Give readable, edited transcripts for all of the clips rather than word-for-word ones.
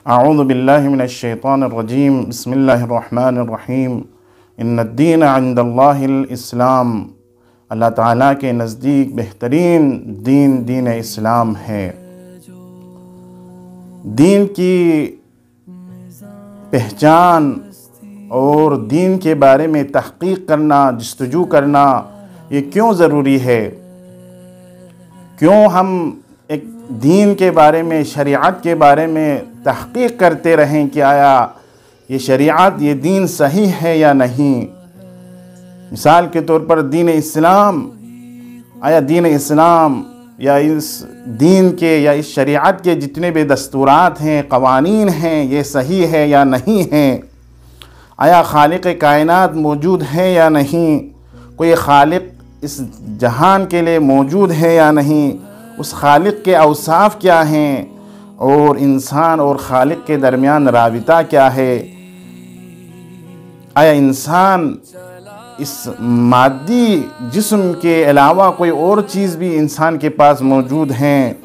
अऊज़ु बिल्लाहि मिनश्शैतानिर्रजीम बिस्मिल्लाहिर्रहमानिर्रहीम इन्नद्दीन इंदल्लाहिल इस्लाम। अल्लाह ताला के नज़दीक बेहतरीन दीन दीन इस्लाम है। दीन की पहचान और दीन के बारे में तहक़ीक़ करना, जस्तजू करना, ये क्यों ज़रूरी है? क्यों हम एक दीन के बारे में, शरीयत के बारे में तहक़ीक़ करते रहें कि आया ये शरीयत, ये दीन सही है या नहीं। मिसाल के तौर पर दीन इस्लाम, आया दीन इस्लाम या इस दीन के या इस शरीयत के जितने भी दस्तूरात हैं, क़वानीन हैं, ये सही है या नहीं हैं। आया खालिक़ कायनात मौजूद है या नहीं, कोई खालिक़ इस जहान के लिए मौजूद है या नहीं, उस खालिक़ के औसाफ़ क्या हैं और इंसान और खालिक़ के दरमियान राबिता क्या है। आया इंसान इस मादी जिस्म के अलावा कोई और चीज़ भी इंसान के पास मौजूद हैं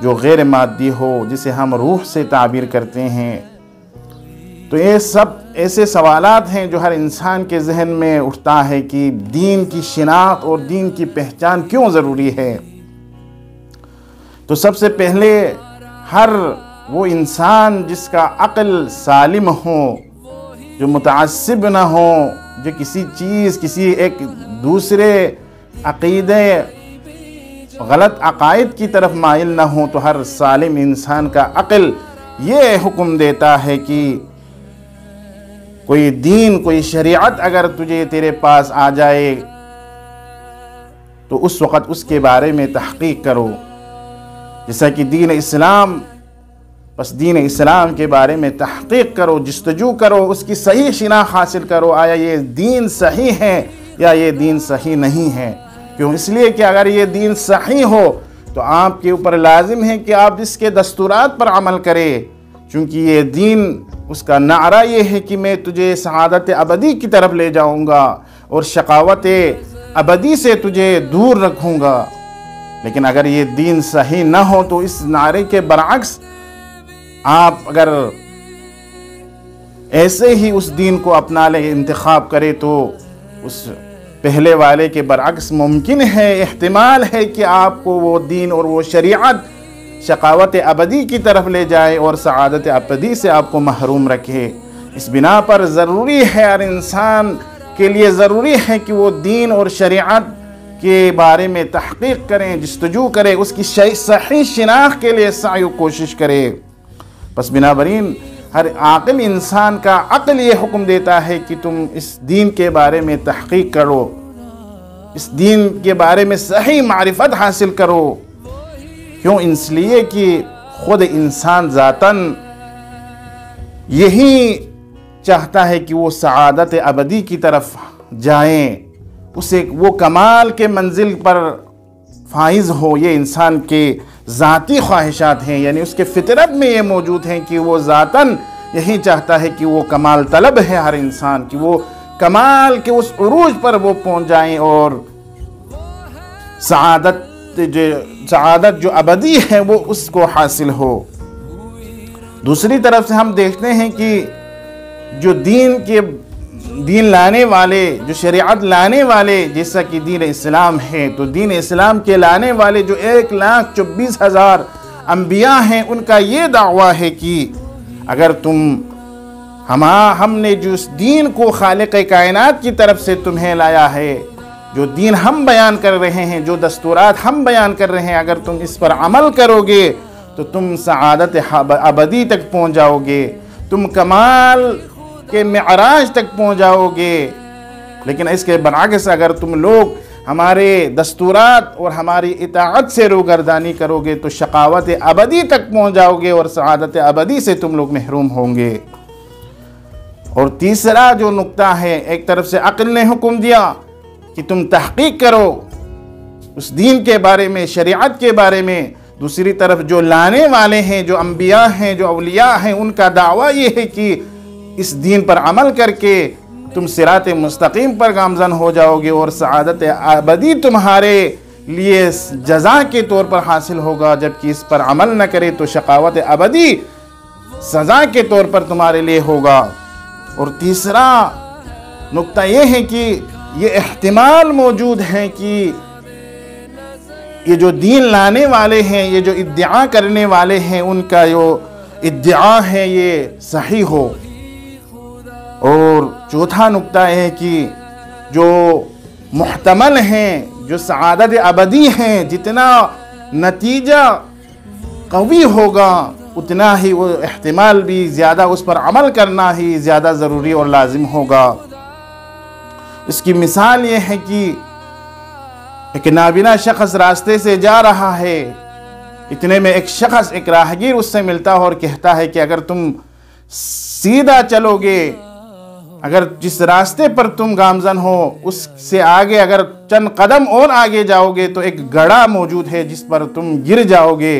जो गैर मादी हो, जिसे हम रूह से ताबीर करते हैं। तो ये सब ऐसे सवालात हैं जो हर इंसान के जहन में उठता है कि दीन की शिनाख्त और दीन की पहचान क्यों ज़रूरी है। तो सबसे पहले हर वो इंसान जिसका अक़ल सालिम हो, जो मुतअस्सिब ना हो, जो किसी चीज़, किसी एक दूसरे अक़ीदे, गलत अक़ाइद की तरफ माइल ना हो, तो हर सालिम इंसान का अक़ल ये हुक्म देता है कि कोई दीन, कोई शरीयत अगर तुझे तेरे पास आ जाए तो उस वक़्त उसके बारे में तहक़ीक़ करो। जैसा कि दीन इस्लाम, बस दीन इस्लाम के बारे में तहक़ीक़ करो, जस्तजू करो, उसकी सही शिनाख्त हासिल करो। आया ये दीन सही है या ये दीन सही नहीं है। क्यों? इसलिए कि अगर ये दीन सही हो तो आपके ऊपर लाजिम है कि आप इसके दस्तूरात पर अमल करें, क्योंकि ये दीन, उसका नारा ये है कि मैं तुझे सआदत अबदी की तरफ ले जाऊँगा और शकावत अबदी से तुझे दूर रखूँगा। लेकिन अगर ये दीन सही ना हो तो इस नारे के बरअक्स आप अगर ऐसे ही उस दीन को अपना ले, इंतखाब करे, तो उस पहले वाले के बरअक्स मुमकिन है, एहतिमाल है कि आपको वो दीन और वो शरीयत शकावत अबदी की तरफ ले जाए और सआदत अबदी से आपको महरूम रखे। इस बिना पर ज़रूरी है, हर इंसान के लिए ज़रूरी है कि वो दीन और शरीयत के बारे में तहक़ीक़ करें, जस्तजू करें, उसकी सही शिनाख्त के लिए साई कोशिश करें। बस बिनाबरीन हर आक़िल इंसान का अक़ल ये हुक्म देता है कि तुम इस दीन के बारे में तहक़ीक़ करो, इस दीन के बारे में सही मारिफत हासिल करो। क्यों? इसलिए कि ख़ुद इंसान ज़ातन यही चाहता है कि वो सआदत अबदी की तरफ जाएं, उसे वो कमाल के मंजिल पर फाइज हो। ये इंसान के ज़ाती ख्वाहिशात हैं, यानी उसके फितरत में ये मौजूद हैं कि वो ज़ातन यही चाहता है कि वो कमाल तलब है हर इंसान की, वो कमाल के उस उरूज पर वो पहुंच जाएं और सआदत जो अबदी है वो उसको हासिल हो। दूसरी तरफ से हम देखते हैं कि जो दीन लाने वाले, जो शरीयत लाने वाले, जैसा कि दीन इस्लाम है, तो दीन इस्लाम के लाने वाले जो 1,24,000 अम्बिया हैं, उनका ये दावा है कि अगर हमने जो इस दीन को खालिक़ कायनात की तरफ से तुम्हें लाया है, जो दीन हम बयान कर रहे हैं, जो दस्तूरात हम बयान कर रहे हैं, अगर तुम इस पर अमल करोगे तो तुम सआदत अबदी तक पहुँच जाओगे, तुम कमाल के मेअराज तक पहुँच जाओगे। लेकिन इसके बरअक्स अगर तुम लोग हमारे दस्तूरात और हमारी इताअत से रूगर्दानी करोगे तो शकावत अबदी तक पहुँच जाओगे और सआदत अबदी से तुम लोग महरूम होंगे। और तीसरा जो नुक्ता है, एक तरफ से अक़ल ने हुक्म दिया कि तुम तहक़ीक़ करो उस दीन के बारे में, शरीयत के बारे में। दूसरी तरफ जो लाने वाले हैं, जो अम्बिया हैं, जो अवलिया हैं, उनका दावा ये है कि इस दीन पर अमल करके तुम सिरात मुस्तकीम पर गामज़न हो जाओगे और सआदत अबदी तुम्हारे लिए जज़ा के तौर पर हासिल होगा। जबकि इस पर अमल न करे तो शकावत अबदी सज़ा के तौर पर तुम्हारे लिए होगा। और तीसरा नुक्ता ये है कि ये एहतिमाल मौजूद है कि ये जो दीन लाने वाले हैं, ये जो इद्दिआ करने वाले हैं, उनका जो इद्दिआ है ये सही हो। और चौथा नुक्ता है कि जो मुहतमल हैं, जो सआदत अबदी हैं, जितना नतीजा कवी होगा उतना ही वो एहतिमाल भी ज़्यादा, उस पर अमल करना ही ज़्यादा ज़रूरी और लाजिम होगा। इसकी मिसाल ये है कि एक नाबिना शख्स रास्ते से जा रहा है, इतने में एक शख्स, एक राहगीर उससे मिलता है और कहता है कि अगर तुम सीधा चलोगे, अगर जिस रास्ते पर तुम गामजन हो उससे आगे अगर चंद कदम और आगे जाओगे तो एक गड्ढा मौजूद है जिस पर तुम गिर जाओगे,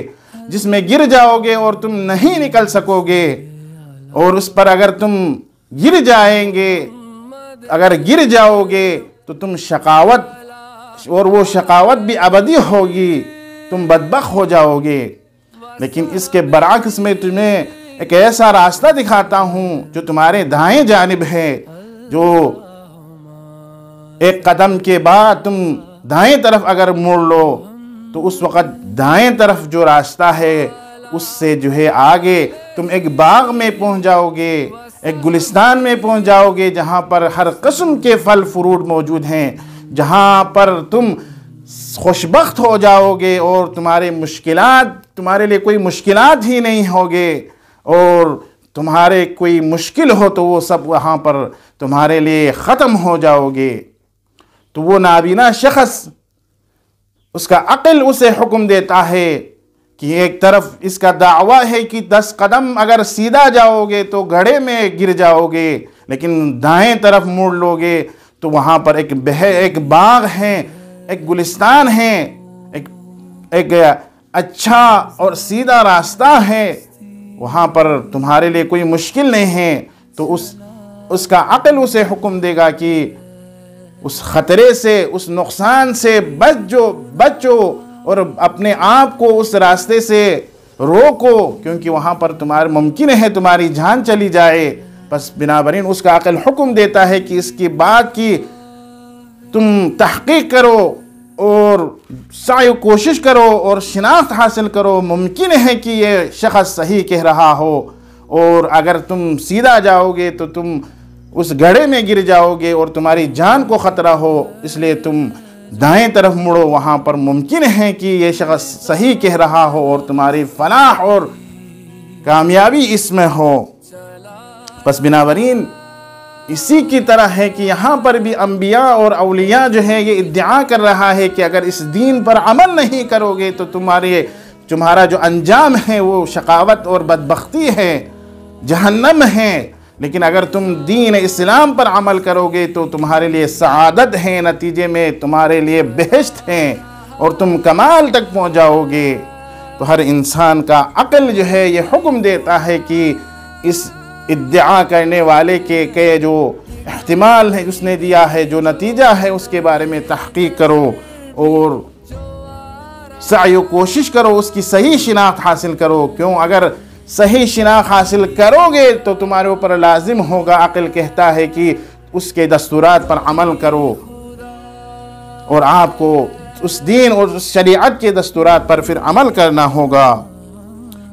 जिसमें गिर जाओगे और तुम नहीं निकल सकोगे। और उस पर अगर तुम गिर जाएंगे, अगर गिर जाओगे तो तुम शकावत, और वो शकावत भी अबदी होगी, तुम बदबख्त हो जाओगे। लेकिन इसके बरअक्स में तुम्हें एक ऐसा रास्ता दिखाता हूँ जो तुम्हारे दाएं जानिब है, जो एक कदम के बाद तुम दाएं तरफ अगर मोड़ लो तो उस वक़्त दाएं तरफ जो रास्ता है उससे जो है आगे तुम एक बाग में पहुँच जाओगे, एक गुलिस्तान में पहुँच जाओगे जहाँ पर हर किस्म के फल फ्रूट मौजूद हैं, जहाँ पर तुम खुशबख्त हो जाओगे और तुम्हारे मुश्किलात, तुम्हारे लिए कोई मुश्किलात ही नहीं होगे, और तुम्हारे कोई मुश्किल हो तो वो सब वहाँ पर तुम्हारे लिए ख़त्म हो जाओगे। तो वो नाबीना शख्स, उसका अक़ल उसे हुक्म देता है कि एक तरफ इसका दावा है कि 10 कदम अगर सीधा जाओगे तो गड्ढे में गिर जाओगे, लेकिन दाएं तरफ मुड़ लोगे तो वहाँ पर एक बाग है, एक गुलिस्तान है, एक अच्छा और सीधा रास्ता है, वहाँ पर तुम्हारे लिए कोई मुश्किल नहीं है। तो उसका अक़ल उसे हुक्म देगा कि उस ख़तरे से, उस नुकसान से बचो और अपने आप को उस रास्ते से रोको, क्योंकि वहाँ पर तुम्हारे मुमकिन है तुम्हारी जान चली जाए। बस बिनाबरीन उसका अक़ल हुक्म देता है कि इसकी बात की तुम तहक़ीक़ करो और साय कोशिश करो और शिनाख्त हासिल करो। मुमकिन है कि ये शख्स सही कह रहा हो, और अगर तुम सीधा जाओगे तो तुम उस गड्ढे में गिर जाओगे और तुम्हारी जान को ख़तरा हो, इसलिए तुम दाएं तरफ मुड़ो, वहाँ पर मुमकिन है कि ये शख्स सही कह रहा हो और तुम्हारी फलाह और कामयाबी इसमें हो। बस बिनाबरीन इसी की तरह है कि यहाँ पर भी अम्बिया और औलिया जो है ये इद्दिआ कर रहा है कि अगर इस दीन पर अमल नहीं करोगे तो तुम्हारा जो अंजाम है वो शकावत और बदबख्ती है, जहन्नम है। लेकिन अगर तुम दीन इस्लाम पर अमल करोगे तो तुम्हारे लिए सआदत है, नतीजे में तुम्हारे लिए बेहश्त है और तुम कमाल तक पहुँच जाओगे। तो हर इंसान का अक़ल जो है ये हुक्म देता है कि इस इद्दिआ करने वाले के जो एहतिमाल है उसने दिया है, जो नतीजा है उसके बारे में तहक़ीक़ करो और सायो कोशिश करो, उसकी सही शिनाख्त हासिल करो। क्यों? अगर सही शिनाख्त हासिल करोगे तो तुम्हारे ऊपर लाजिम होगा, अक़ल कहता है कि उसके दस्तूरात पर अमल करो और आपको उस दीन और उस शरीयत के दस्तूरात पर फिर अमल करना होगा।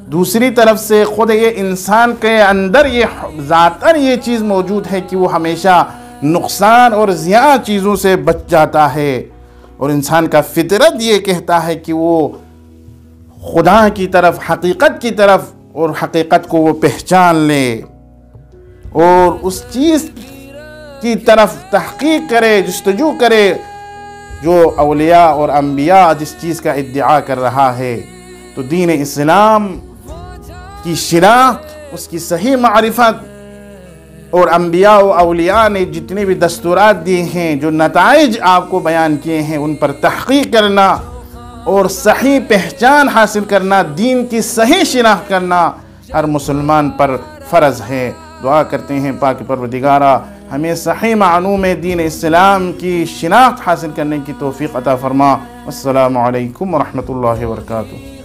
दूसरी तरफ से ख़ुद ये इंसान के अंदर ये ज़ातन ये चीज़ मौजूद है कि वो हमेशा नुकसान और ज़िया चीज़ों से बच जाता है, और इंसान का फितरत ये कहता है कि वो खुदा की तरफ, हकीकत की तरफ, और हकीकत को वो पहचान ले और उस चीज़ की तरफ तहक़ीक़ करे, जुस्तजू करे जो औलिया और अम्बिया जिस चीज़ का इद्दिआ कर रहा है। तो दीन इस्लाम की शिनाख्त, उसकी सही मारिफत और अम्बिया व औलिया ने जितने भी दस्तूरात दिए हैं, जो नताइज आपको बयान किए हैं, उन पर तहक़ीक़ करना और सही पहचान हासिल करना, दीन की सही शिनाख्त करना हर मुसलमान पर फ़र्ज़ है। दुआ करते हैं पाक परवरदिगारा हमें सही मानू में दीन इस्लाम की शिनाख्त हासिल करने की तौफ़ीक़ अता फ़रमा। अस्सलामु अलैकुम व रहमतुल्लाहि व बरकातुहू।